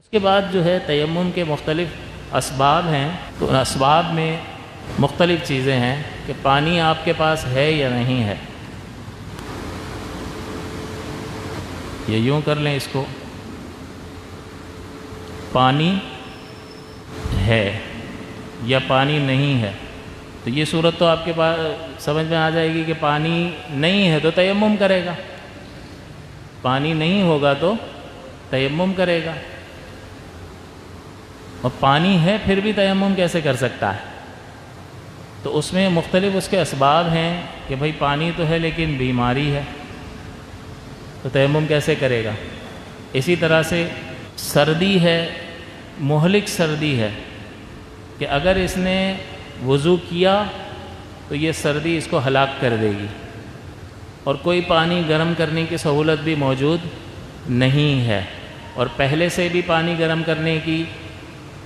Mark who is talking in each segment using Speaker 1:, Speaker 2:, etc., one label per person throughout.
Speaker 1: اس کے بعد جو ہے تیمم کے مختلف اسباب ہیں، تو ان اسباب میں مختلف چیزیں ہیں کہ پانی آپ کے پاس ہے یا نہیں ہے، یہ یوں کر لیں اس کو، پانی ہے یا پانی نہیں ہے، تو یہ صورت تو آپ کے پاس سمجھ میں آ جائے گی کہ پانی نہیں ہے تو تیمم کرے گا، پانی نہیں ہوگا تو تیمم کرے گا، اور پانی ہے پھر بھی تیمم کیسے کر سکتا ہے؟ تو اس میں مختلف اس کے اسباب ہیں کہ بھئی پانی تو ہے لیکن بیماری ہے تو تیمم کیسے کرے گا؟ اسی طرح سے سردی ہے، مہلک سردی ہے کہ اگر اس نے وضو کیا تو یہ سردی اس کو ہلاک کر دے گی، اور کوئی پانی گرم کرنے کی سہولت بھی موجود نہیں ہے، اور پہلے سے بھی پانی گرم کرنے کی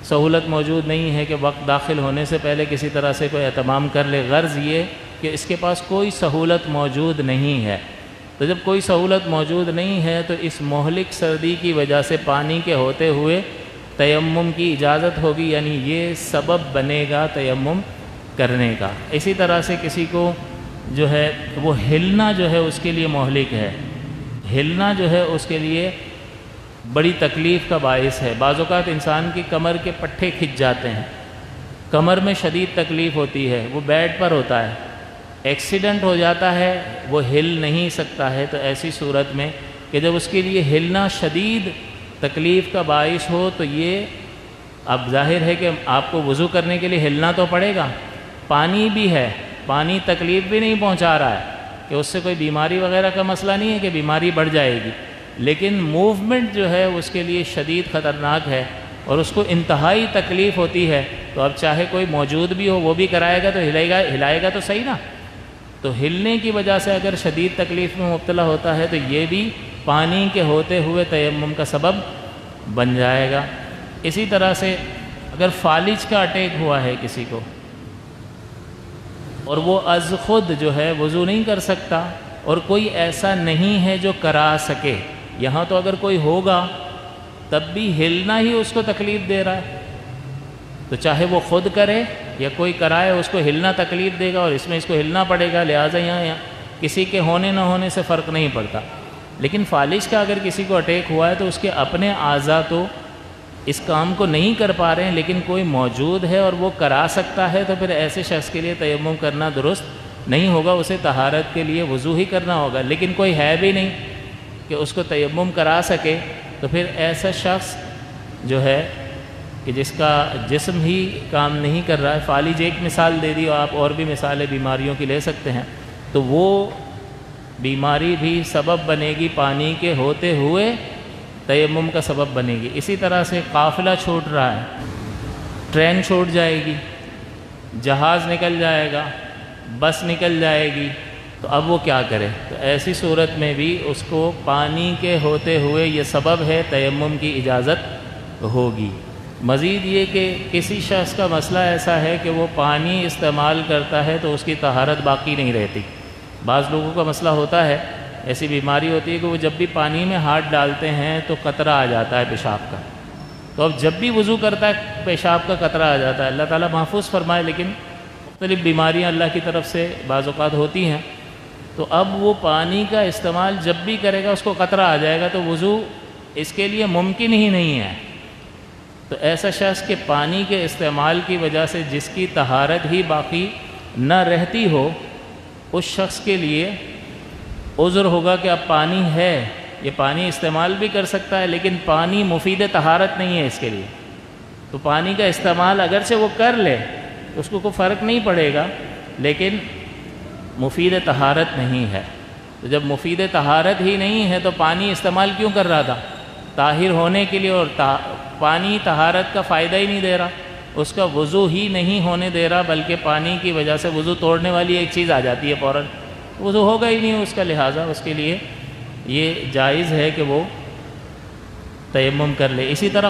Speaker 1: سہولت موجود نہیں ہے کہ وقت داخل ہونے سے پہلے کسی طرح سے کوئی اہتمام کر لے، غرض یہ کہ اس کے پاس کوئی سہولت موجود نہیں ہے۔ تو جب کوئی سہولت موجود نہیں ہے تو اس مہلک سردی کی وجہ سے پانی کے ہوتے ہوئے تیمم کی اجازت ہوگی، یعنی یہ سبب بنے گا تیمم کرنے کا۔ اسی طرح سے کسی کو جو ہے وہ ہلنا جو ہے اس کے لیے مہلک ہے، ہلنا جو ہے اس کے لیے بڑی تکلیف کا باعث ہے۔ بعض اوقات انسان کی کمر کے پٹھے کھنچ جاتے ہیں، کمر میں شدید تکلیف ہوتی ہے، وہ بیڈ پر ہوتا ہے، ایکسیڈنٹ ہو جاتا ہے، وہ ہل نہیں سکتا ہے، تو ایسی صورت میں کہ جب اس کے لیے ہلنا شدید تکلیف کا باعث ہو تو یہ اب ظاہر ہے کہ آپ کو وضو کرنے کے لیے ہلنا تو پڑے گا، پانی بھی ہے، پانی تکلیف بھی نہیں پہنچا رہا ہے کہ اس سے کوئی بیماری وغیرہ کا مسئلہ نہیں ہے کہ بیماری بڑھ جائے گی، لیکن موومنٹ جو ہے اس کے لیے شدید خطرناک ہے اور اس کو انتہائی تکلیف ہوتی ہے، تو اب چاہے کوئی موجود بھی ہو وہ بھی کرائے گا تو ہلائے گا تو صحیح نا، تو ہلنے کی وجہ سے اگر شدید تکلیف میں مبتلا ہوتا ہے تو یہ بھی پانی کے ہوتے ہوئے تیمم کا سبب بن جائے گا۔ اسی طرح سے اگر فالج کا اٹیک ہوا ہے کسی کو اور وہ از خود جو ہے وضو نہیں کر سکتا اور کوئی ایسا نہیں ہے جو کرا سکے، یہاں تو اگر کوئی ہوگا تب بھی ہلنا ہی اس کو تکلیف دے رہا ہے، تو چاہے وہ خود کرے یا کوئی کرائے اس کو ہلنا تکلیف دے گا اور اس میں اس کو ہلنا پڑے گا، لہٰذا یہاں کسی کے ہونے نہ ہونے سے فرق نہیں پڑتا۔ لیکن فالج کا اگر کسی کو اٹیک ہوا ہے تو اس کے اپنے اعضاء تو اس کام کو نہیں کر پا رہے ہیں، لیکن کوئی موجود ہے اور وہ کرا سکتا ہے، تو پھر ایسے شخص کے لیے تیمم کرنا درست نہیں ہوگا، اسے طہارت کے لیے وضو ہی کرنا ہوگا، لیکن کوئی ہے بھی نہیں کہ اس کو تیمم کرا سکے، تو پھر ایسا شخص جو ہے کہ جس کا جسم ہی کام نہیں کر رہا ہے، فالج ایک مثال دے دی، آپ اور بھی مثالیں بیماریوں کی لے سکتے ہیں، تو وہ بیماری بھی سبب بنے گی پانی کے ہوتے ہوئے تیمم کا سبب بنے گی۔ اسی طرح سے قافلہ چھوٹ رہا ہے، ٹرین چھوٹ جائے گی، جہاز نکل جائے گا، بس نکل جائے گی، تو اب وہ کیا کرے؟ تو ایسی صورت میں بھی اس کو پانی کے ہوتے ہوئے یہ سبب ہے تیمم کی اجازت ہوگی۔ مزید یہ کہ کسی شخص کا مسئلہ ایسا ہے کہ وہ پانی استعمال کرتا ہے تو اس کی طہارت باقی نہیں رہتی، بعض لوگوں کا مسئلہ ہوتا ہے، ایسی بیماری ہوتی ہے کہ وہ جب بھی پانی میں ہاتھ ڈالتے ہیں تو قطرہ آ جاتا ہے پیشاب کا، تو اب جب بھی وضو کرتا ہے پیشاب کا قطرہ آ جاتا ہے، اللہ تعالیٰ محفوظ فرمائے، لیکن مختلف بیماریاں اللہ کی طرف سے بعض اوقات ہوتی ہیں، تو اب وہ پانی کا استعمال جب بھی کرے گا اس کو قطرہ آ جائے گا، تو وضو اس کے لیے ممکن ہی نہیں ہے۔ تو ایسا شخص کے پانی کے استعمال کی وجہ سے جس کی طہارت ہی باقی نہ رہتی ہو، اس شخص کے لیے عذر ہوگا کہ اب پانی ہے، یہ پانی استعمال بھی کر سکتا ہے، لیکن پانی مفید طہارت نہیں ہے اس کے لیے، تو پانی کا استعمال اگرچہ وہ کر لے تو اس کو کوئی فرق نہیں پڑے گا، لیکن مفید طہارت نہیں ہے۔ تو جب مفید طہارت ہی نہیں ہے تو پانی استعمال کیوں کر رہا تھا؟ طاہر ہونے کے لیے، اور پانی طہارت کا فائدہ ہی نہیں دے رہا، اس کا وضو ہی نہیں ہونے دے رہا، بلکہ پانی کی وجہ سے وضو توڑنے والی ایک چیز آ جاتی ہے فوراً، وضو ہوگا ہی نہیں اس کا، لہٰذا اس کے لیے یہ جائز ہے کہ وہ تیمم کر لے۔ اسی طرح